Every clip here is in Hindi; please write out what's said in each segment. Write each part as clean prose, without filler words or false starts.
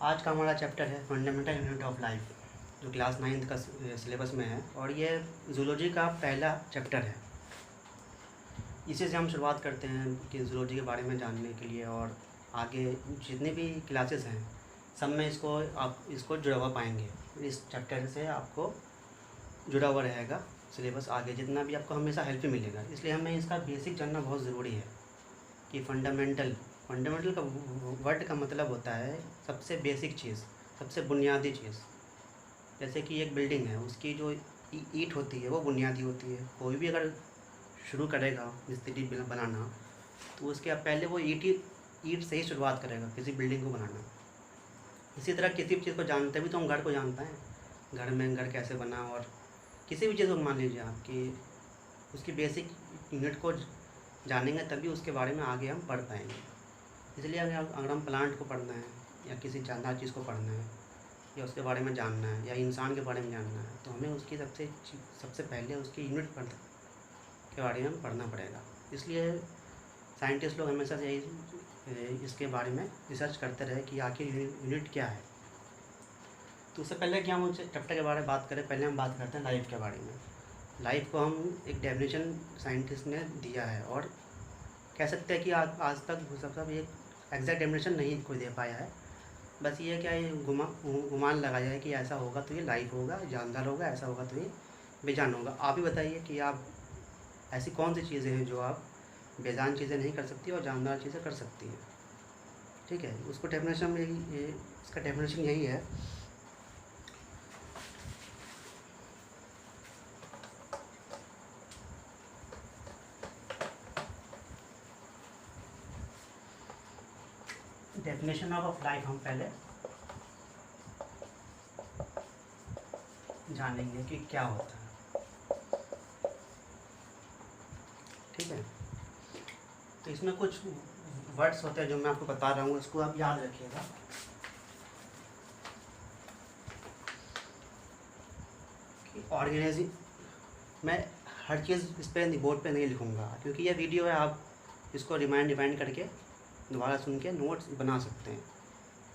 आज का हमारा चैप्टर है फंडामेंटल यूनिट ऑफ लाइफ, जो क्लास 9 का सिलेबस में है और ये जूलॉजी का पहला चैप्टर है। इसी से हम शुरुआत करते हैं कि जूलॉजी के बारे में जानने के लिए, और आगे जितनी भी क्लासेस हैं सब में आप इसको जुड़ा हुआ पाएंगे। इस चैप्टर से आपको जुड़ा हुआ रहेगा सिलेबस, आगे जितना भी आपको हमेशा हेल्प ही मिलेगा। इसलिए हमें इसका बेसिक जानना बहुत ज़रूरी है कि फंडामेंटल का वर्ड का मतलब होता है सबसे बेसिक चीज़, सबसे बुनियादी चीज़। जैसे कि एक बिल्डिंग है, उसकी जो ईंट होती है वो बुनियादी होती है। कोई भी अगर शुरू करेगा मिस्त्री बनाना तो उसके पहले वो ईंट से ही शुरुआत करेगा किसी बिल्डिंग को बनाना। इसी तरह किसी भी चीज़ को जानते भी तो हम घर को जानते हैं, घर कैसे बना, और किसी भी चीज़ को मान लीजिए आप कि उसकी बेसिक यूनिट को जानेंगे तभी उसके बारे में आगे हम पढ़ पाएंगे। इसलिए अगर हम प्लांट को पढ़ना है या किसी जानदार चीज़ को पढ़ना है या उसके बारे में जानना है या इंसान के बारे में जानना है तो हमें उसकी सबसे पहले उसकी यूनिट के बारे में पढ़ना पड़ेगा। इसलिए साइंटिस्ट लोग हमेशा से इसके बारे में रिसर्च करते रहे कि आखिर यूनिट क्या है। तो उससे पहले कि हम उस चैप्टर के बारे में बात करें, पहले हम बात करते हैं लाइफ के बारे में। लाइफ को हम एक डेफिनेशन साइंटिस्ट ने दिया है, और कह सकते हैं कि आज तक सब एक एग्जैक्ट डेफिनेशन नहीं कोई दे पाया है। बस ये क्या है, गुमान लगाया है कि ऐसा होगा तो ये लाइफ होगा, जानदार होगा, ऐसा होगा तो ये बेजान होगा। आप ही बताइए कि आप ऐसी कौन सी चीज़ें हैं जो आप बेजान चीज़ें नहीं कर सकती और जानदार चीज़ें कर सकती हैं। ठीक है, उसको डेफिनेशन में इसका डेफिनेशन यही है। डेफिनेशन ऑफ लाइफ हम पहले जानेंगे कि क्या होता है। ठीक है, तो इसमें कुछ वर्ड्स होते हैं जो मैं आपको बता रहा हूँ, उसको आप याद रखिएगा। कि ऑर्गेनाइजिंग, मैं हर चीज़ इस पर बोर्ड पे नहीं लिखूँगा क्योंकि ये वीडियो है, आप इसको रिमाइंड करके दोबारा सुन के नोट्स बना सकते हैं।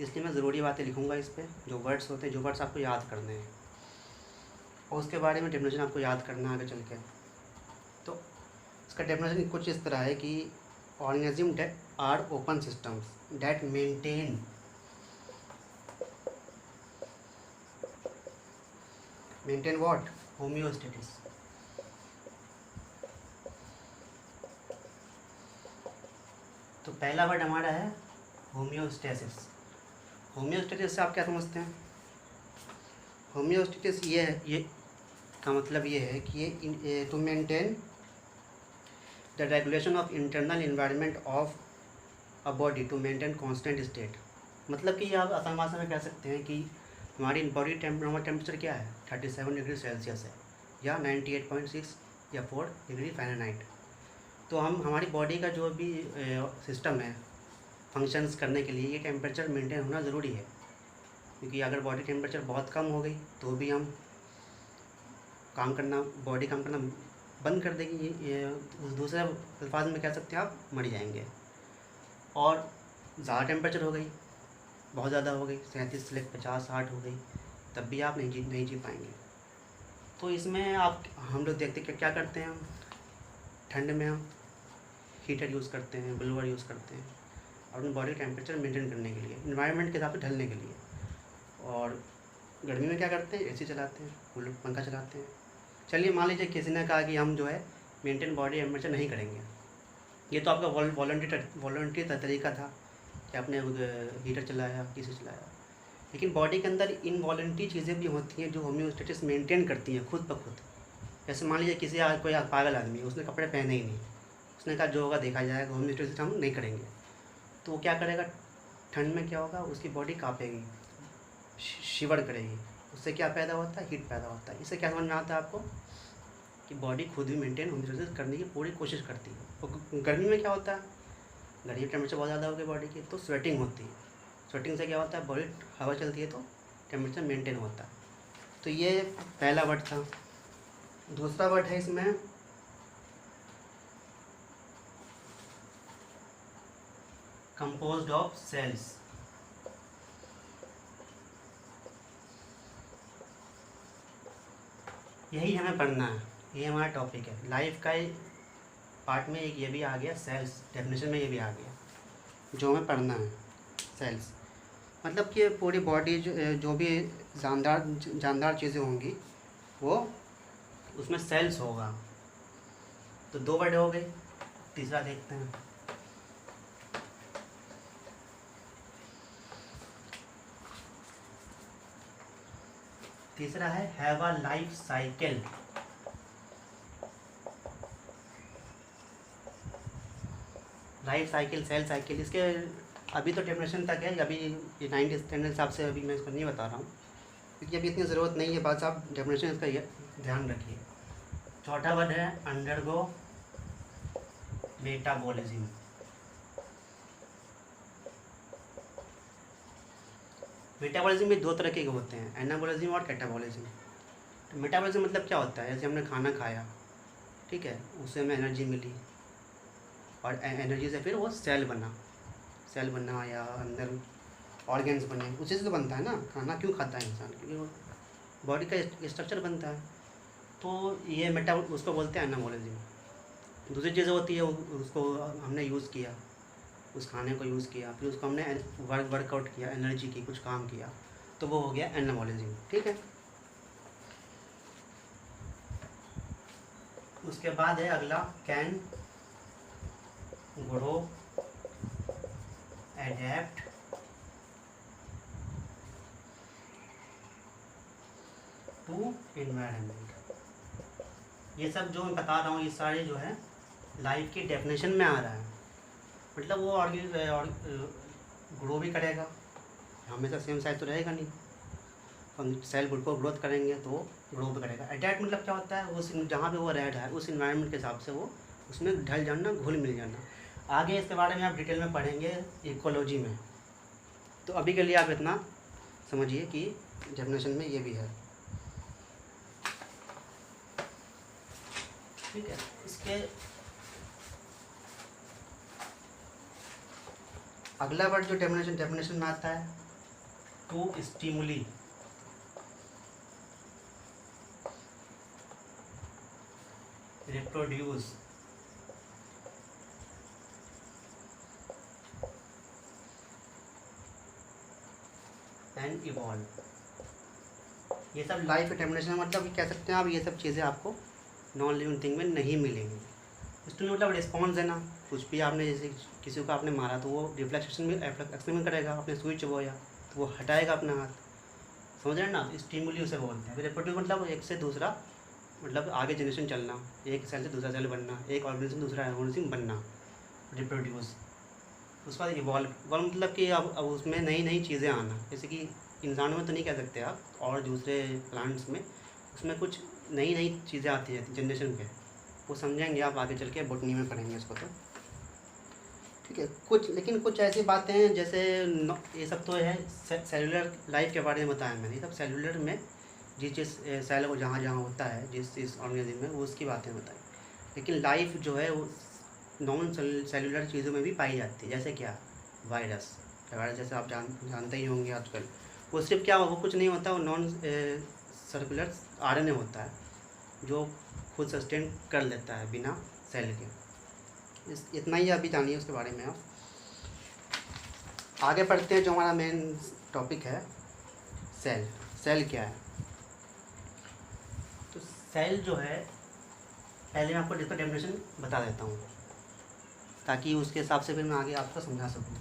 इसलिए मैं ज़रूरी बातें लिखूँगा इस पर, जो वर्ड्स होते हैं, जो वर्ड्स आपको याद करने हैं, और उसके बारे में डेफिनेशन आपको याद करना है आगे चल के। तो इसका डेफिनेशन कुछ इस तरह है कि organism are open systems that maintain what, homeostasis. तो पहला वर्ड हमारा है होम्योस्टेसिस। होम्योस्टेसिस से आप क्या समझते हैं? होम्योस्टेसिस ये का मतलब ये है कि ये to maintain the regulation of internal environment of a body to maintain constant state. मतलब कि आप आसान भाषा में कह सकते हैं कि हमारी बॉडी नॉर्मल टेम्परेचर क्या है, 37 डिग्री सेल्सियस है, या 98.6 या 4 डिग्री फ़ारेनहाइट। तो हमारी बॉडी का जो भी सिस्टम है फंक्शंस करने के लिए ये टेम्परेचर मेंटेन होना ज़रूरी है, क्योंकि अगर बॉडी टेम्परेचर बहुत कम हो गई तो भी हम बॉडी काम करना बंद कर देगी। ये दूसरे अल्फाज में कह सकते हैं आप मर जाएंगे। और ज़्यादा टेम्परेचर हो गई, बहुत ज़्यादा हो गई, 37 से 50-60 हो गई, तब भी आप नहीं जी पाएंगे। तो इसमें हम लोग देखते क्या करते हैं, हम ठंड में हम हीटर यूज़ करते हैं, ब्लोअर यूज़ करते हैं अपनी बॉडी टेम्परेचर मेंटेन करने के लिए, इन्वायरमेंट के हिसाब से ढलने के लिए। और गर्मी में क्या करते हैं, एसी चलाते हैं, कूलर पंखा चलाते हैं। चलिए मान लीजिए किसी ने कहा कि हम जो है मेंटेन बॉडी टेम्परेचर नहीं करेंगे। ये तो आपका वॉलंटरी तरीका था कि आपने हीटर चलाया, एसी चलाया, लेकिन बॉडी के अंदर इनवॉलंटरी चीज़ें भी होती हैं जो होम्योस्टेसिस मेंटेन करती हैं खुद ब खुद। जैसे मान लीजिए कोई पागल आदमी है, उसने कपड़े पहने ही नहीं, उसने कहा जो होगा देखा जाएगा, होम्योस्टेसिस हम नहीं करेंगे। तो वो क्या करेगा, ठंड में क्या होगा, उसकी बॉडी काँपेगी, शिवर करेगी, उससे क्या पैदा होता है, हीट पैदा होता है। इससे क्या समझ में आता है आपको कि बॉडी खुद भी मेंटेन होम्योस्टेसिस करने की पूरी कोशिश करती है। और गर्मी में क्या होता है, गर्मी टेम्परेचर बहुत ज़्यादा हो गई बॉडी की तो स्वेटिंग होती है। स्वेटिंग से क्या होता है, बॉडी हवा चलती है तो टेम्परेचर मेंटेन होता है। तो ये पहला वर्ड था। दूसरा वर्ड है इसमें composed of cells। यही हमें पढ़ना है, ये हमारा टॉपिक है। लाइफ का पार्ट में एक ये भी आ गया, सेल्स डेफिनेशन में ये भी आ गया जो हमें पढ़ना है। सेल्स मतलब कि पूरी बॉडी जो भी जानदार चीज़ें होंगी वो उसमें सेल्स होगा। तो 2 वर्ड हो गए, तीसरा देखते हैं। तीसरा है have a life cycle. Life cycle, cell cycle, इसके अभी तो डेफिनेशन तक है, अभी ये 9th स्टैंडर्ड हिसाब से अभी मैं इसको नहीं बता रहा हूँ क्योंकि अभी इतनी ज़रूरत नहीं है। बस आप डेफिनेशन इसका ये ध्यान रखिए। चौथा वर्ड है अंडरगो मेटाबॉलिज्म। मेटाबॉलिज्म भी 2 तरह के होते हैं, एनाबॉलिज्म और कैटाबॉलिज्म। तो मेटाबॉलिज्म मतलब क्या होता है, जैसे हमने खाना खाया, ठीक है, उससे हमें एनर्जी मिली और एनर्जी से फिर वो सेल बना या अंदर ऑर्गेन्स बने, उसी से तो बनता है ना। खाना क्यों खाता है इंसान, क्योंकि वो बॉडी का स्ट्रक्चर बनता है। तो ये उसको बोलते हैं एनाबॉलिज्म। दूसरी चीज़ होती है उसको हमने यूज़ किया, उस खाने को यूज़ किया, फिर उसको हमने वर्कआउट किया, एनर्जी की, कुछ काम किया, तो वो हो गया एनाबॉलिज्म, ठीक है। उसके बाद है अगला can grow adapt to environment. ये सब जो मैं बता रहा हूँ ये सारे जो है लाइफ की डेफिनेशन में आ रहा है। मतलब वो ग्रो भी करेगा, हमेशा सेम साइज तो रहेगा नहीं, हम सेल को ग्रोथ करेंगे तो ग्रो भी करेगा। अडेप्ट मतलब क्या होता है, उस जहाँ पे वो रह रहा है उस इन्वायरमेंट के हिसाब से वो उसमें ढल जाना, घुल मिल जाना। आगे इसके बारे में आप डिटेल में पढ़ेंगे इकोलॉजी में। तो अभी के लिए आप इतना समझिए कि डेफिनेशन में ये भी है, ठीक है। इसके अगला वर्ड जो डेफिनेशन में आता है to stimuli. Reproduce, and evolve. ये सब लाइफ के डेफिनेशन मतलब कह सकते हैं आप, ये सब चीज़ें आपको नॉन लिविंग थिंग में नहीं मिलेंगी। स्टिमुली मतलब रिस्पॉन्स देना, कुछ भी आपने जैसे किसी को आपने मारा तो वो रिफ्लेक्शन में एक्शन में करेगा, आपने सुई चबोया तो वो हटाएगा अपना हाथ, समझ रहे हैं ना। स्टिमुली उसे बोलते हैं। फिर रिप्रोड्यूस मतलब एक से दूसरा, मतलब आगे जनरेशन चलना, एक सेल से दूसरा सेल बनना, एक ऑर्गेनिज्म दूसरा ऑर्गेनिज्म बनना, रिप्रोड्यूस। उसके बाद इवॉल्व मतलब कि अब उसमें नई नई चीज़ें आना, जैसे कि इंसानों में तो नहीं कह सकते आप, और दूसरे प्लांट्स में उसमें कुछ नई नई चीज़ें आती हैं जनरेशन पे, वो समझेंगे आप आगे चल के, बॉटनी में पढ़ेंगे इसको तो, ठीक है। लेकिन कुछ ऐसी बातें हैं जैसे ये सब तो है सेलुलर लाइफ के बारे में बताया मैंने, सब सेलुलर में जिस चीज़ सेल को जहाँ जहाँ होता है जिस ऑर्गेनिज्म में, वो उसकी बातें बताई। लेकिन लाइफ जो है वो नॉन सेलुलर चीज़ों में भी पाई जाती है, जैसे क्या वायरस जैसे आप जानते ही होंगे आजकल। वो सिर्फ क्या, वो कुछ नहीं होता, वो नॉन सर्कुलर आरएनए होता है जो खुद सस्टेन कर लेता है बिना सेल के। इतना ही अभी जानिए उसके बारे में। आप आगे पढ़ते हैं, जो हमारा मेन टॉपिक है सेल। सेल क्या है? तो सेल जो है, पहले मैं आपको इसका डेफिनेशन बता देता हूँ ताकि उसके हिसाब से फिर मैं आगे आपको समझा सकूँ।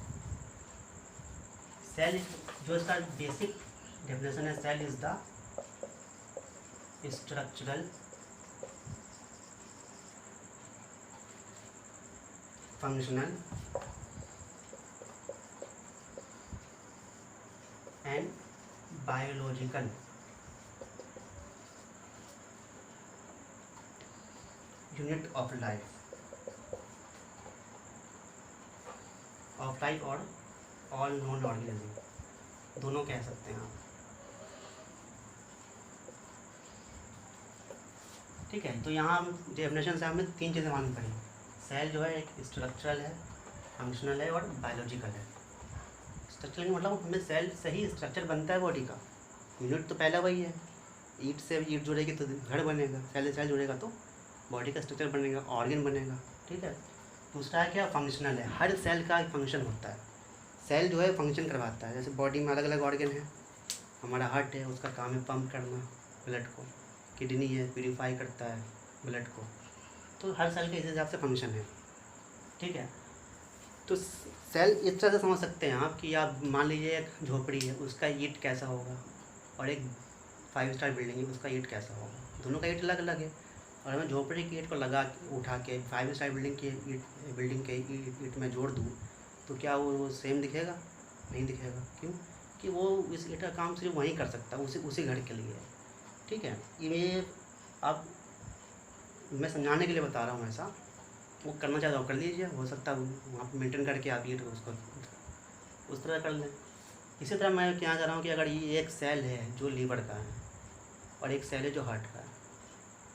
सेल जो इसका बेसिक डेफिनेशन है, cell is the structural functional and biological unit of life और ऑल नॉन ऑर्गेनिज्म, दोनों कह सकते हैं आप, ठीक है। तो यहाँ डेफिनेशन से हमें 3 चीज़ें मालूम पड़ी। सेल जो है एक स्ट्रक्चरल है, फंक्शनल है और बायोलॉजिकल है। स्ट्रक्चरल मतलब हमें सेल से ही स्ट्रक्चर बनता है बॉडी का, यूनिट तो पहला वही है। ईंट से ईंट जुड़ेगी तो घर बनेगा, सेल से सेल जुड़ेगा तो बॉडी का स्ट्रक्चर बनेगा, ऑर्गन बनेगा, ठीक है। दूसरा है क्या, फंक्शनल है, हर सेल का एक फंक्शन होता है। सेल जो है फंक्शन करवाता है, जैसे बॉडी में अलग अलग ऑर्गन है, हमारा हार्ट है, उसका काम है पंप करना ब्लड को, किडनी है प्यूरिफाई करता है ब्लड को, तो हर सेल के इस हिसाब से फंक्शन है, ठीक है। तो सेल इस तरह से समझ सकते हैं आप कि आप मान लीजिए एक झोपड़ी है, उसका ईंट कैसा होगा, और एक 5 स्टार बिल्डिंग है, उसका ईंट कैसा होगा, दोनों का ईंट अलग अलग है। और मैं झोपड़ी की ईंट को लगा उठा के 5 स्टार बिल्डिंग के ईंट में जोड़ दूँ तो क्या वो सेम दिखेगा? नहीं दिखेगा। क्यों? कि वो इस ईंट का काम सिर्फ वहीं कर सकता है, उसी घर के लिए है, ठीक है। ये आप, मैं समझाने के लिए बता रहा हूँ ऐसा, वो करना चाहता हो कर लीजिए, हो सकता है वहाँ पर मेंटेन करके आप ईंट उसको उस तरह कर लें। इसी तरह मैं क्या चाह रहा हूँ कि अगर ये एक सेल है जो लीवर का है और एक सेल है जो हार्ट का है,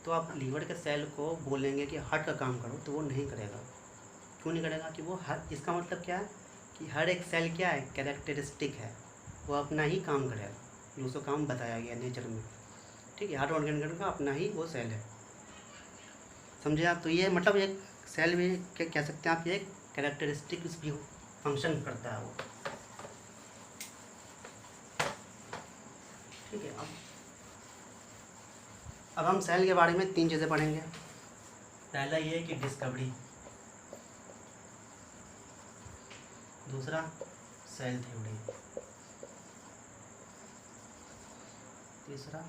तो आप लीवर के सेल को बोलेंगे कि हार्ट का काम करो तो वो नहीं करेगा। क्यों नहीं करेगा? कि वो हर, इसका मतलब क्या है कि हर एक सेल क्या है, कैरेक्टरिस्टिक है, वो अपना ही काम करेगा, जो उसको काम बताया गया नेचर में, ठीक है। हर ऑर्गेनिज्म का अपना ही वो सेल है, समझे आप? तो ये मतलब एक सेल भी क्या कह सकते हैं आप, ये एक कैरेक्टरिस्टिक भी फंक्शन करता है वो, ठीक है। अब हम सेल के बारे में 3 चीज़ें पढ़ेंगे। पहला ये है कि डिस्कवरी, दूसरा सेल थ्योरी, तीसरा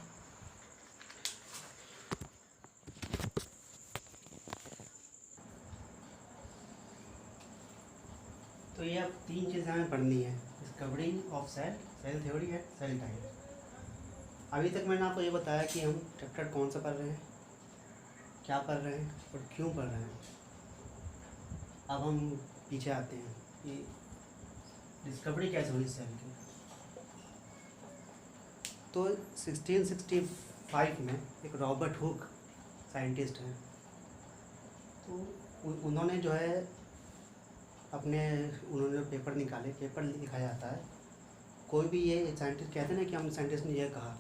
तो ये अब 3 चीज़ें हमें पढ़नी है, discovery of cell, cell theory and cell type. अभी तक मैंने आपको ये बताया कि हम चैप्टर कौन सा पढ़ रहे हैं, क्या पढ़ रहे हैं और क्यों पढ़ रहे हैं। अब हम पीछे आते हैं कि डिस्कवरी कैसे हुई सेल की। तो 1665 में एक रॉबर्ट हुक साइंटिस्ट हैं, तो उन्होंने जो है उन्होंने पेपर निकाले, पेपर लिखाया जाता है। कोई भी ये साइंटिस्ट कहते हैं ना कि हम साइंटिस्ट ने ये कहा,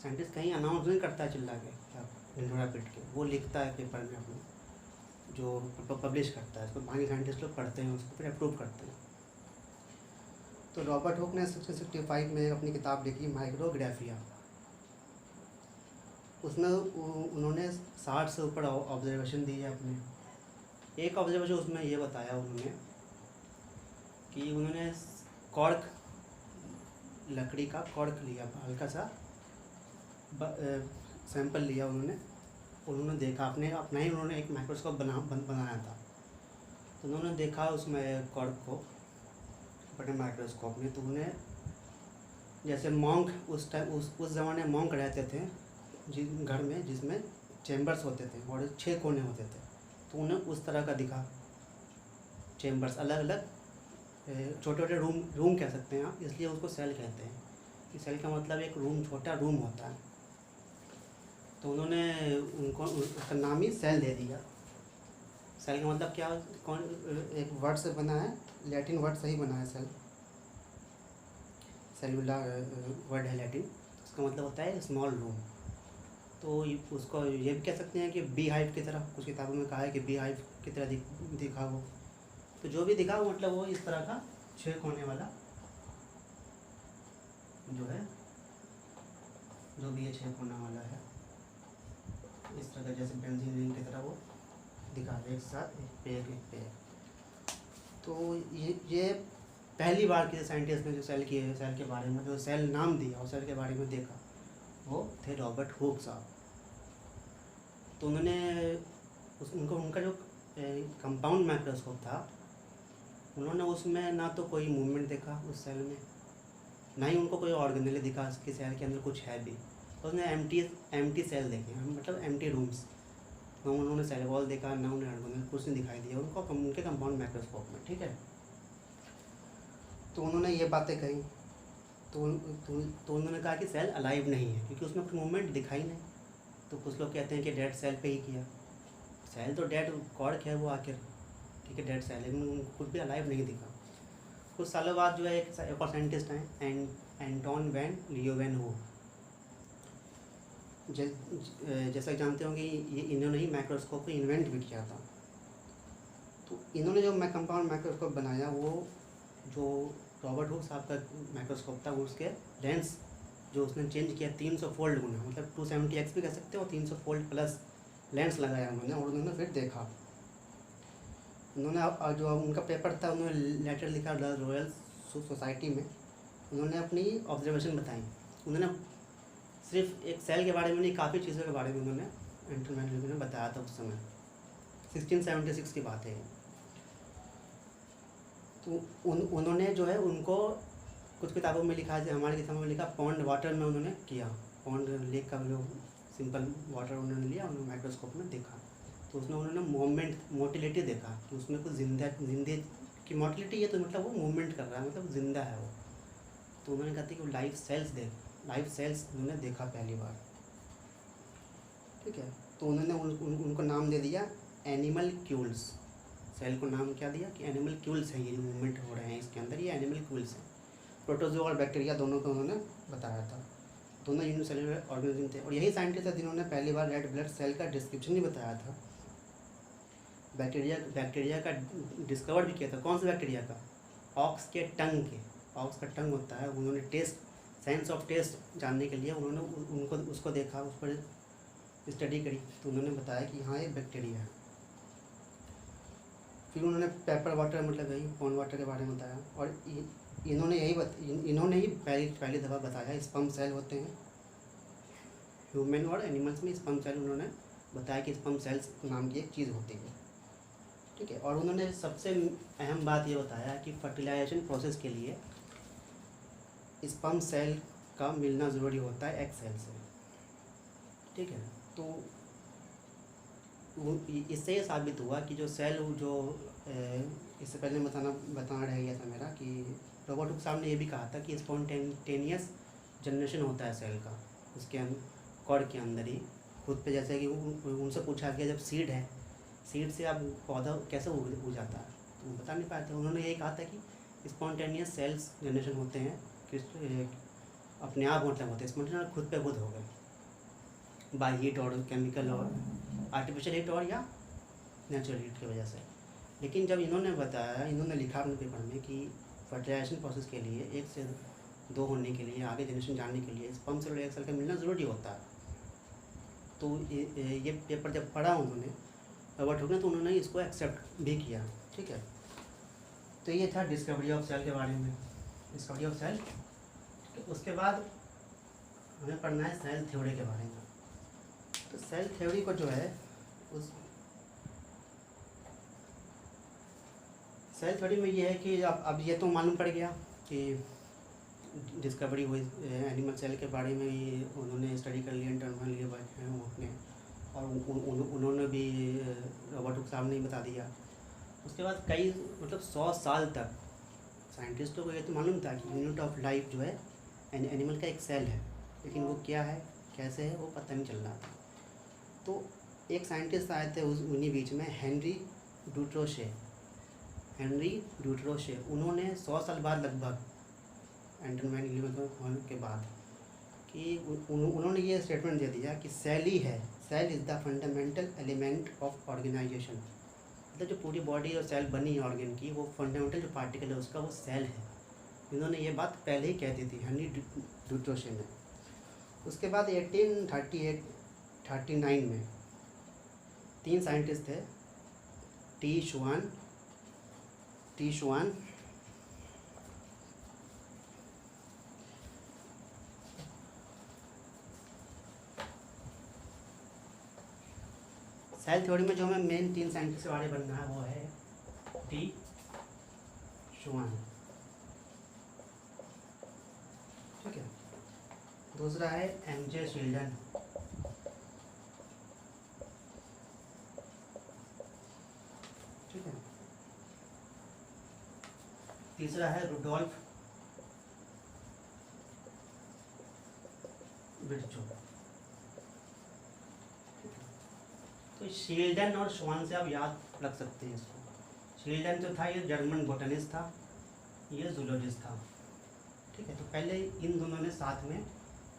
साइंटिस्ट कहीं अनाउंस नहीं करता है चिल्ला के, ढिंढोरा पीट के, वो लिखता है पेपर में अपने, जो पब्लिश करता है, उसको बाकी साइंटिस्ट लोग पढ़ते हैं, उसको फिर अप्रूव करते हैं। तो रॉबर्ट हुक ने 1665 में अपनी किताब लिखी माइक्रोग्राफिया। उसमें उन्होंने 60 से ऊपर ऑब्जर्वेशन दिए अपने। एक ऑब्जर्वेशन उसमें ये बताया उन्होंने कि उन्होंने कॉर्क, लकड़ी का कॉर्क लिया, हल्का सा सैंपल लिया उन्होंने देखा, अपना ही उन्होंने एक माइक्रोस्कोप बनाया था। तो उन्होंने देखा उसमें कॉर्क को बड़े माइक्रोस्कोप में, तो उन्हें जैसे मॉन्क उस ज़माने मॉन्क रहते थे जिस घर में जिसमें चैम्बर्स होते थे और 6 कोने होते थे, तो उन्हें उस तरह का दिखा, चैम्बर्स अलग अलग छोटे छोटे रूम कह सकते हैं आप, इसलिए उसको सेल कहते हैं कि सेल का मतलब एक रूम, छोटा रूम होता है। तो उन्होंने उनको उसका नाम ही सेल दे दिया। सेल का मतलब क्या, कौन एक वर्ड से बना है, लैटिन वर्ड से ही बना है सेल, सेलुलर वर्ड है लैटिन, उसका मतलब होता है स्मॉल रूम। तो उसको ये भी कह सकते हैं कि बी हाइव की तरह, कुछ किताबों में कहा है कि बी हाइव की तरह दिखा वो। तो जो भी दिखा वो मतलब वो इस तरह का 6 कोने वाला जो है, जो भी ये 6 कोना वाला है, इस तरह का जैसे बेंजीन रिंग की तरह वो दिखा एक साथ, एक पे एक। तो ये पहली बार किसी साइंटिस्ट ने जो सेल के बारे में, जो सेल नाम दिया और सेल के बारे में देखा, वो थे रॉबर्ट हुक साहब। तो उनका जो कंपाउंड माइक्रोस्कोप था, उन्होंने उसमें ना तो कोई मूवमेंट देखा उस सेल में, ना ही उनको कोई ऑर्गेनेल दिखा कि सेल के अंदर कुछ है भी। तो उसने एम्प्टी सेल देखे, मतलब एम्प्टी रूम्स, ना उन्होंने सेल वॉल देखा, ना उन्हें ऑर्गेनेल कुछ नहीं दिखाई दिया उनको उनके कंपाउंड माइक्रोस्कोप में, ठीक है। तो उन्होंने ये बातें कही, तो उन्होंने कहा कि सेल अलाइव नहीं है क्योंकि उसमें कुछ मूवमेंट दिखा ही नहीं। तो कुछ लोग कहते हैं कि डेड सेल पे ही किया, सेल तो डेड कॉर्क है वो आखिर, ठीक है, डेड सेल, लेकिन उनको कुछ भी अलाइव नहीं दिखा। कुछ सालों बाद जो है एक और साइंटिस्ट हैं एंटोन वैन लीeuwenhoek, जैसा कि जानते होंगे ये इन्होंने ही माइक्रोस्कोप को इन्वेंट भी किया था। तो इन्होंने जो कंपाउंड माइक्रोस्कोप बनाया वो जो रॉबर्ट हुक साहब का माइक्रोस्कोप था वो उसके लेंस जो उसने चेंज किया 300 फोल्ड गुना, मतलब 270x भी कह सकते हो, 300 फोल्ड प्लस लेंस लगाया उन्होंने और उन्होंने फिर देखा। उन्होंने जो उनका पेपर था उन्होंने लेटर लिखा द रॉयल सोसाइटी में, उन्होंने अपनी ऑब्जर्वेशन बताई। उन्होंने सिर्फ एक सेल के बारे में नहीं, काफ़ी चीज़ों के बारे में उन्होंने एंटरमैन ने बताया था उस समय। 1676 की बात है। तो उन्होंने जो है उनको कुछ किताबों में लिखा है, हमारी किताबों में लिखा पॉन्ड वाटर में उन्होंने किया, पॉन्ड लेक का जो सिंपल वाटर उन्होंने लिया, उन्होंने माइक्रोस्कोप में देखा। तो उसमें उन्होंने मूवमेंट मोटिलिटी देखा कि उसमें कुछ जिंदे की मोटिलिटी है, तो मतलब वो मूवमेंट कर रहा है, मतलब जिंदा है वो। तो उन्होंने कहा था कि वो लाइव सेल्स उन्होंने देखा पहली बार। ठीक है, तो उन्होंने उनको नाम दे दिया एनिमल्क्यूल्स। सेल को नाम क्या दिया कि एनिमल्क्यूल्स है, ये मूवमेंट हो रहे हैं इसके अंदर, ये एनिमल्क्यूल्स हैं। प्रोटोजोआ और बैक्टीरिया दोनों को उन्होंने बताया था, दोनों यूनिसेलुलर ऑर्गेनिज्म थे। और यही साइंटिस्ट है जिन्होंने पहली बार रेड ब्लड सेल का डिस्क्रिप्शन ही बताया था। बैक्टीरिया का डिस्कवर भी किया था। कौन सा बैक्टीरिया का? ऑक्स के टंग के, ऑक्स का टंग होता है, उन्होंने साइंस ऑफ टेस्ट जानने के लिए उन्होंने उसको देखा, उस पर स्टडी करी, तो उन्होंने बताया कि हाँ ये बैक्टीरिया है। फिर उन्होंने पेपर वाटर मतलब यही पॉन्ड वाटर के बारे में बताया। और इन्होंने ही पहली दफ़ा बताया स्पर्म सेल होते हैं ह्यूमन और एनिमल्स में। स्पर्म सेल उन्होंने बताया कि स्पर्म सेल्स नाम की एक चीज़ होती है। ठीक है, और उन्होंने सबसे अहम बात ये बताया कि फर्टिलाइजेशन प्रोसेस के लिए स्पर्म सेल का मिलना ज़रूरी होता है एग सेल से। ठीक है, तो इससे ये साबित हुआ कि जो सेल जो इससे पहले बताना रह गया था मेरा कि रॉबर्ट हुक साहब ने ये भी कहा था कि स्पॉन्टेनियस जनरेशन होता है सेल का उसके कॉर्ड के अंदर ही खुद पे। जैसे कि उनसे पूछा गया जब सीड है, सीड से अब पौधा कैसे उग जाता है, तो वो बता नहीं पाए थे। उन्होंने यही कहा था कि स्पॉन्टेनियस सेल्स जनरेशन होते हैं कि अपने आप मतलब होते हैं, स्पॉन्टेनियस खुद पे खुद हो गए बाय हीट और केमिकल और आर्टिफिशियल हीट और या नेचुरल हीट की वजह से। लेकिन जब इन्होंने लिखा अपने पेपर में कि फर्टिलाइजेशन प्रोसेस के लिए 1 से 2 होने के लिए, आगे जनरेशन जानने के लिए स्पर्म सेल और एग सेल का मिलना ज़रूरी होता है। तो ये पेपर जब पढ़ा उन्होंने रॉबर्ट हुक ने, तो उन्होंने इसको एक्सेप्ट भी किया। ठीक है, तो ये था डिस्कवरी ऑफ सेल के बारे में, डिस्कवरी ऑफ सेल। उसके बाद हमें पढ़ना है सेल थ्योरी के बारे में। तो सेल थ्योरी को जो है सेल थ्योरी में ये है कि अब ये तो मालूम पड़ गया कि डिस्कवरी हुई एनिमल सेल के बारे में, ये उन्होंने स्टडी कर लिया, इंटरनल लिए बैठे हैं वो अपने, और उन्होंने भी रॉबर्ट हुक साहब ने बता दिया। उसके बाद कई मतलब 100 साल तक साइंटिस्टों को ये तो मालूम था कि यूनिट ऑफ लाइफ जो है एनिमल का एक सेल है, लेकिन वो क्या है कैसे है वो पता नहीं चल रहा था। तो एक साइंटिस्ट आए थे उन्हीं बीच में, हेनरी ड्यूट्रोशे। उन्होंने 100 साल बाद लगभग एंटरमैन होने के बाद कि उन्होंने ये स्टेटमेंट दे दिया कि सेल ही है, cell is the fundamental element of organisation. मतलब जो पूरी बॉडी और सेल बनी है ऑर्गेन की, वो फंडामेंटल जो पार्टिकल है उसका वो सेल है। इन्होंने ये बात पहले ही कह दी थी हेनरी ड्यूट्रोशे ने। उसके बाद 1839 में 3 साइंटिस्ट थे, टी शुआन, सेल थ्योरी में जो हमें मेन 3 साइंटिस्ट के बारे में बनना है वो है टी शुआन। ठीक है, दूसरा है एमजे शील्डन, ठीक है, तीसरा है रुडोल्फ विर्चो। तो शील्डन और श्वान से आप याद रख सकते हैं इसको। शील्डन जो था ये जर्मन बोटनिस्ट था, ये जूलॉजिस्ट था। ठीक है, तो पहले इन दोनों ने साथ में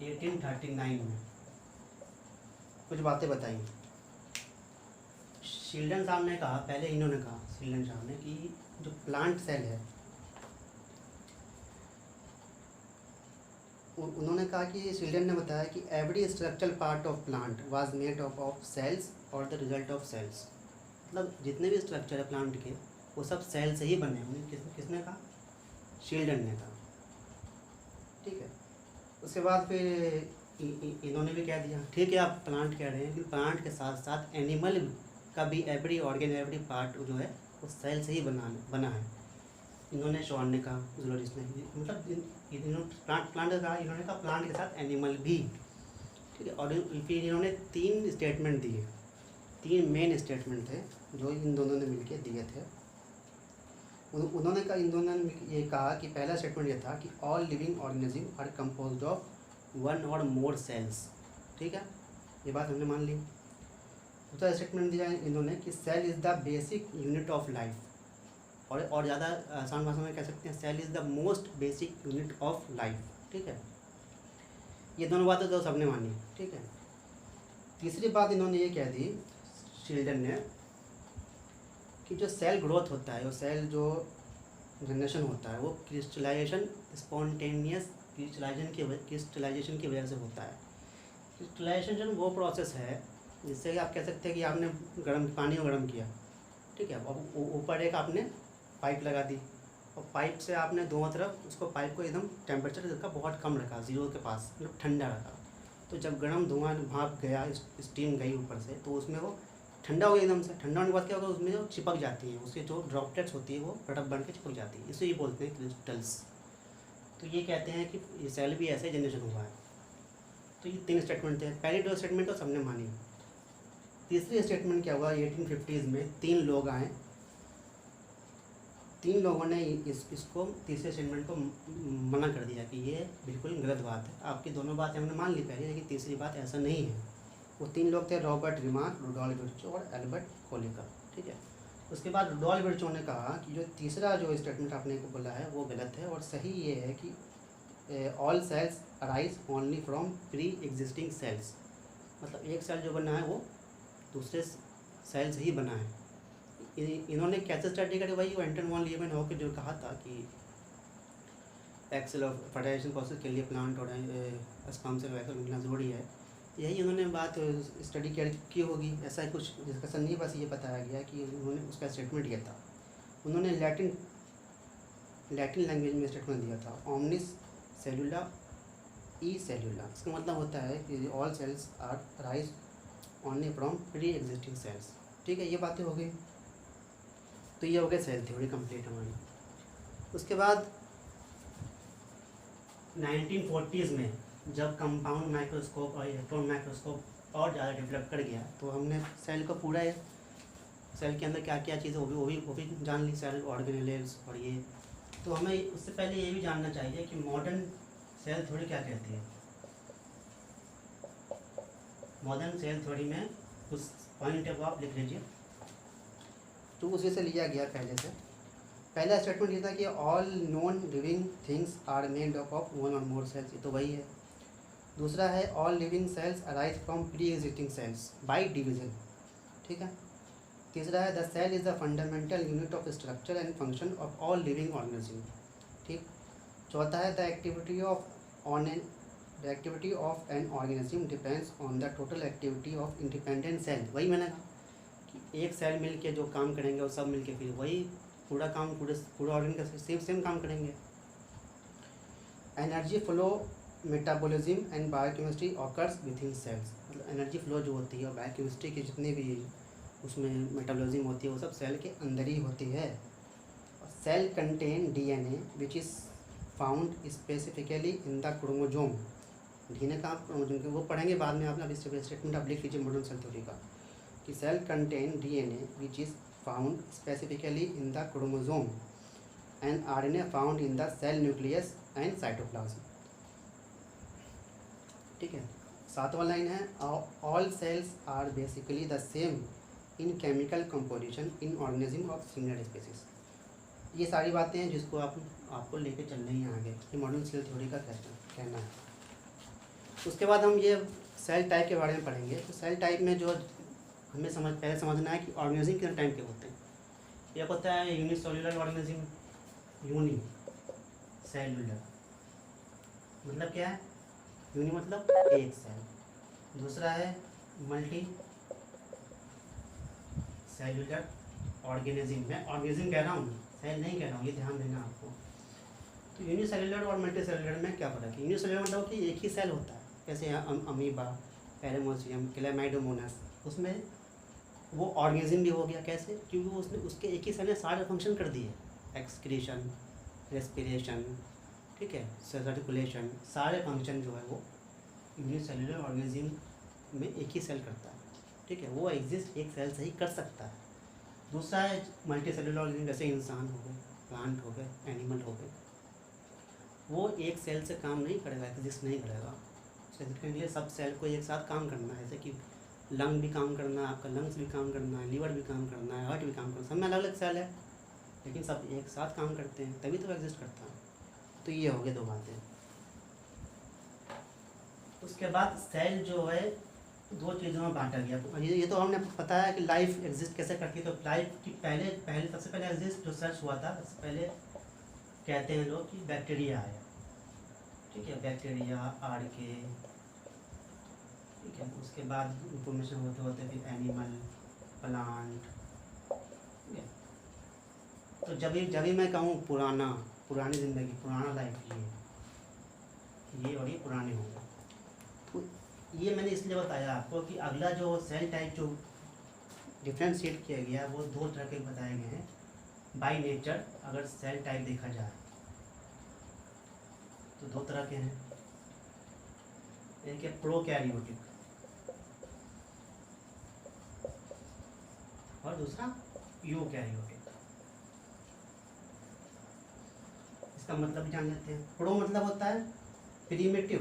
1839 में कुछ बातें बताई। शिल्डन साहब ने कहा, पहले इन्होंने कहा शिल्डन साहब ने कि जो प्लांट सेल है, उन्होंने कहा कि शिल्डन ने बताया कि every structural part of plant was made of cells और द रिजल्ट ऑफ सेल्स। मतलब जितने भी स्ट्रक्चर है प्लांट के वो सब सेल से ही बने हैं। किसने कहा? शिल्डन ने कहा। ठीक है। उसके बाद फिर इन्होंने भी कह दिया, ठीक है आप प्लांट कह रहे हैं कि प्लांट के साथ साथ एनिमल का भी एवरी ऑर्गेन एवरी पार्ट जो है वो सेल से ही बना है। इन्होंने शॉन ने कहा, जूलॉजिस्ट ने, मतलब इन्होंने प्लांट का कहा, इन्होंने कहा प्लांट के साथ एनिमल भी। ठीक है। और फिर इन्होंने 3 स्टेटमेंट दिए, 3 मेन स्टेटमेंट थे जो इन दोनों ने मिलके दिए थे। उन्होंने कहा, इन दोनों ने ये कहा कि पहला स्टेटमेंट ये था कि all living organism are composed of 1 और मोर सेल्स। ठीक है, ये बात हमने मान ली। दूसरा स्टेटमेंट दिया इन्होंने कि cell is the basic unit of life, और ज़्यादा आसान भाषा में कह सकते हैं cell is the most basic unit of life. ठीक है, ये दोनों बातें तो सबने मानी। ठीक है। तीसरी बात इन्होंने ये कह दी शिल्डन ने कि जो सेल ग्रोथ होता है, वो सेल जो जनरेशन होता है वो क्रिस्टलाइजेशन, स्पॉन्टेनियस क्रिस्टलाइजेशन की वजह से होता है। क्रिस्टलाइजेशन वो प्रोसेस है जिससे कि आप कह सकते हैं कि आपने पानी को गर्म किया। ठीक है। अब ऊपर एक आपने पाइप लगा दी और पाइप से आपने दोनों तरफ उसको पाइप को एकदम टेम्परेचर इसका बहुत कम रखा, 0 के पास, मतलब ठंडा रखा। तो जब गर्म धुआं भाप गया, स्टीम गई ऊपर से, तो उसमें वो ठंडा हो गया एकदम से। ठंडा होने के बाद क्या होगा, उसमें जो चिपक जाती है, उसके जो ड्रॉपलेट्स होती है वो बर्फ बन के चिपक जाती है, इसे ही बोलते हैं क्रिस्टल्स। तो ये कहते हैं कि ये सेल भी ऐसे जनरेशन हुआ है। तो ये 3 स्टेटमेंट थे। पहली 2 स्टेटमेंट तो सबने मानी। तीसरी स्टेटमेंट क्या हुआ, 1850s में 3 लोग आए, 3 लोगों ने इसको तीसरे स्टेटमेंट को मना कर दिया कि ये बिल्कुल गलत बात है। आपकी दोनों बातें हमने मान ली पहले, लेकिन तीसरी बात ऐसा नहीं है। वो 3 लोग थे, रॉबर्ट रिमार्क, रुडोल्फ विर्चो और एल्बर्ट कोलिकर। ठीक है। उसके बाद रुडोल्फ विर्चो ने कहा कि जो तीसरा जो स्टेटमेंट आपने को बोला है वो गलत है, और सही ये है कि all cells arise only from pre existing cells. मतलब एक सेल जो बना है वो दूसरे सेल से ही बना है। इन्होंने कैसे स्टडी करी, वही एंटन वॉन लीवेनहॉक जो कहा था कि एक्सेल ऑफ फर्टिलाइजेशन प्रोसेस के लिए प्लांट और स्पर्म से वैक्यूम मिलना ज़रूरी है। यही उन्होंने बात स्टडी की होगी, ऐसा कुछ डिस्कशन नहीं, बस ये बताया गया कि उन्होंने उसका स्टेटमेंट दिया था। उन्होंने लैटिन लैंग्वेज में स्टेटमेंट दिया था, ओमनिस सेलुला ई सेलुला। इसका मतलब होता है कि all cells arise only from pre existing cells. ठीक है, ये बातें हो गई। तो ये हो गया सेल थ्योरी कंप्लीट हमारी। उसके बाद 1940s में जब कंपाउंड माइक्रोस्कोप और इलेक्ट्रॉन माइक्रोस्कोप और ज़्यादा डेवलप कर गया, तो हमने सेल को पूरा सेल के अंदर क्या क्या चीज़ें वो भी जान ली, सेल ऑर्गेनेल्स और ये। तो हमें उससे पहले ये भी जानना चाहिए कि मॉडर्न सेल थ्योरी क्या कहती है। मॉडर्न सेल थ्योरी में उस पॉइंट ऑफ आप लिख लीजिए, तो उसी से लिया गया पहले से। पहला स्टेटमेंट ये था कि all non living things are made up of 1 और मोर सेल्स, ये तो वही है। दूसरा है all living cells arise from pre existing cells by division. ठीक है। तीसरा है the cell is the fundamental unit of structure and function of all living organism. ठीक। चौथा है the activity of an organism depends on the total activity of independent cell. वही मैंने कहा कि एक सेल मिल के जो काम करेंगे वो सब मिल के फिर वही पूरा काम पूरा ऑर्गन का सेम काम करेंगे। Energy flow, metabolism and biochemistry occurs within cells. मतलब एनर्जी फ्लो जो होती है और बायोकेमिस्ट्री की जितनी भी उसमें मेटाबॉलिज्म होती है वो सब सेल के अंदर ही होती है। Cell contain DNA which is found specifically in the chromosome. DNA का आप क्रोमोजोम वो पढ़ेंगे बाद में, आप स्टेटमेंट आप लिख लीजिए मॉडर्न सेल थ्योरी का कि cell contain DNA which is found specifically in the chromosome and RNA found in the cell nucleus and cytoplasm। ठीक है। 7वां लाइन है all cells are basically the same in chemical composition in organism of similar species। ये सारी बातें हैं जिसको आपको लेके चलना ही आगे, ये मॉडर्न सेल थ्योरी का कहना है। उसके बाद हम ये सेल टाइप के बारे में पढ़ेंगे। तो सेल टाइप में जो हमें पहले समझना है कि ऑर्गेनिज्म कितने टाइप के होते हैं। एक होता है यूनिसेल्युलर ऑर्गेनिज्म, यूनी सेल्युलर मतलब क्या है, यूनी मतलब एक सेल। दूसरा है मल्टी सेल्युलर ऑर्गेनिज्म। मैं ऑर्गेनिज्म कह रहा हूँ, सेल नहीं कह रहा हूँ, ये ध्यान देना आपको। तो यूनिसेल्युलर और मल्टी सेल्युलर में क्या फ़र्क है? यूनिसेल्युलर मतलब कि एक ही सेल होता है, जैसे अमीबा, पैरामोसियम, क्लेमाइडोमोनास, उसमें वो ऑर्गेनिज्म भी हो गया। कैसे? क्योंकि वो उसने उसके एक ही सेल ने सारे फंक्शन कर दिए, एक्सक्रीशन, रेस्पिरेशन, ठीक है, सर्कुलेशन, सारे फंक्शन जो है वो यूनिसेल्युलर ऑर्गेनिज्म में एक ही सेल करता है, ठीक है, वो एग्जिस्ट एक सेल से ही कर सकता है। दूसरा है मल्टी सेल्युलर ऑर्गेनिज्म, जैसे इंसान हो गए, प्लांट हो गए, एनिमल हो गए, वो एक सेल से काम नहीं करेगा, एग्जिस्ट नहीं करेगा। उसके लिए सब सेल को एक साथ काम करना है, जैसे कि लंग भी काम करना है, आपका लंग्स भी काम करना है, लीवर भी काम करना है, हार्ट भी काम करना है, सब में अलग अलग सेल है, लेकिन सब एक साथ काम करते हैं तभी तो एग्जिस्ट करता है। तो ये हो गए दो बातें। उसके बाद सेल जो है दो चीज़ों में बांटा गया। तो ये तो हमने पता है कि लाइफ एग्जिस्ट कैसे करती है। तो लाइफ की पहले सबसे पहले एग्जिस्ट जो सर्च हुआ था, सबसे पहले कहते हैं लोग कि बैक्टीरिया आया, ठीक है, बैक्टीरिया, आर्के, ठीक है। उसके बाद इंफॉर्मेशन होते होते फिर एनिमल, प्लांट, ठीक है। तो जब भी मैं कहूँ पुरानी ज़िंदगी, पुराना लाइफ, ये और ये पुराने होंगे। तो ये मैंने इसलिए बताया आपको कि अगला जो सेल टाइप जो डिफ्रेंशिएट किया गया वो दो तरह के बताए गए हैं बाय नेचर। अगर सेल टाइप देखा जाए तो दो तरह के हैं, एक है प्रोकैरियोटिक और दूसरा यूकैरियोटिक। इसका मतलब जान लेते हैं। प्रो मतलब होता है प्रीमिटिव,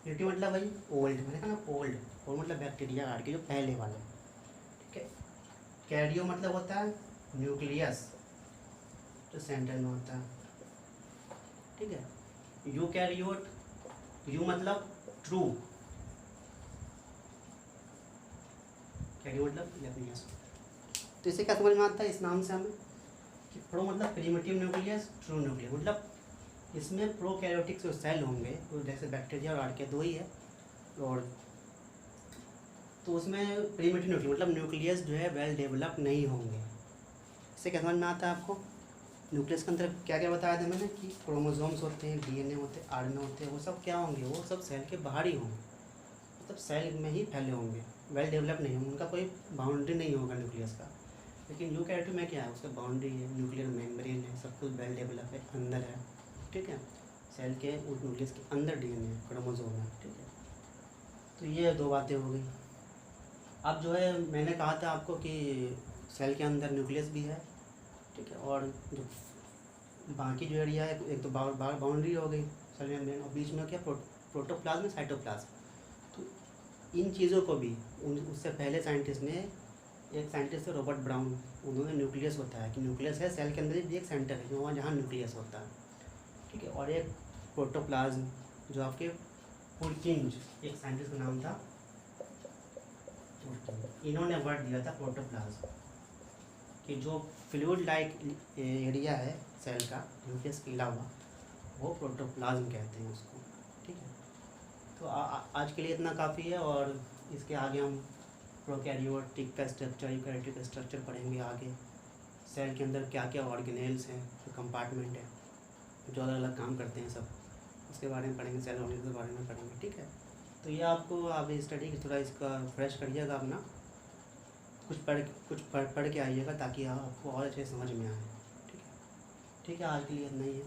प्रीमिटिव मतलब भाई ओल्ड, मैंने कहा ना ओल्ड, और मतलब बैक्टीरिया आर्के जो पहले वाले, ठीक है। कैरियो मतलब होता है न्यूक्लियस जो सेंटर में होता है, ठीक है। यूकैरियोट, यू मतलब ट्रू, कैरियो मतलब न्यूक्लियस। तो इसे क्या समझ में आता है इस नाम से हमें कि प्रो मतलब प्रीमिटिव न्यूक्लियस, ट्रू न्यूक्लियस। मतलब इसमें प्रोकैरियोटिक जो सेल होंगे तो जैसे बैक्टीरिया और आर्के दो ही है, और तो उसमें प्रीमिटिव न्यूक्लियस मतलब न्यूक्लियस जो है वेल डेवलप नहीं होंगे। इससे क्या समझ में आता है आपको? न्यूक्लियस के अंदर क्या क्या बताया था मैंने कि क्रोमोसोम्स होते हैं, डीएनए होते हैं, आरएनए होते हैं, वो सब क्या होंगे? वो सब सेल के बाहर ही होंगे, मतलब सेल में ही फैले होंगे, वेल डेवलप नहीं होंगे, उनका कोई बाउंड्री नहीं होगा न्यूक्लियस का। लेकिन यूकैरियोटिक में क्या है, उसका बाउंड्री है, न्यूक्लियर मेम्ब्रेन है, सब कुछ वेल डेवलप है, अंदर है, ठीक है। सेल के उस न्यूक्लियस के अंदर डीएनए है, क्रोमोसोम है, ठीक है। तो ये दो बातें हो गई। अब जो है मैंने कहा था आपको कि सेल के अंदर न्यूक्लियस भी है, ठीक है, और जो बाकी जो एरिया है एक तो बाउंड्री हो गई सेल मेम्ब्रेन, और बीच में क्या प्रोटोप्लाज्म, साइटोप्लाज्म। तो इन चीज़ों को भी उससे पहले साइंटिस्ट ने, एक साइंटिस्ट है रॉबर्ट ब्राउन, उन्होंने न्यूक्लियस बताया कि न्यूक्लियस है सेल के अंदर भी एक सेंटर है जो वहाँ जहाँ न्यूक्लियस होता है, ठीक है। और एक प्रोटोप्लाज्म जो आपके पुरकिंज, एक साइंटिस्ट का नाम था, इन्होंने वर्ड दिया था प्रोटोप्लाज्म कि जो फ्लूइड लाइक एरिया है सेल का न्यूक्लियस के अलावा, वो प्रोटोप्लाज्म कहते हैं उसको, ठीक है। तो आज के लिए इतना काफ़ी है, और इसके आगे हम प्रोकैरियोटिक का स्ट्रक्चर, यूकैरियोटिक का स्ट्रक्चर पढ़ेंगे आगे। सेल के अंदर क्या क्या ऑर्गेनेल्स हैं, जो कंपार्टमेंट है, जो अलग अलग काम करते हैं, सब उसके बारे में पढ़ेंगे, सेल ऑर्गेनेल के बारे में पढ़ेंगे, ठीक है। तो ये आपको आप स्टडी थोड़ा इसका फ्रेश करिएगा अपना, कुछ पढ़ के आइएगा ताकि आपको और अच्छे समझ में आए, ठीक है। ठीक है, आज के लिए इतना ही है।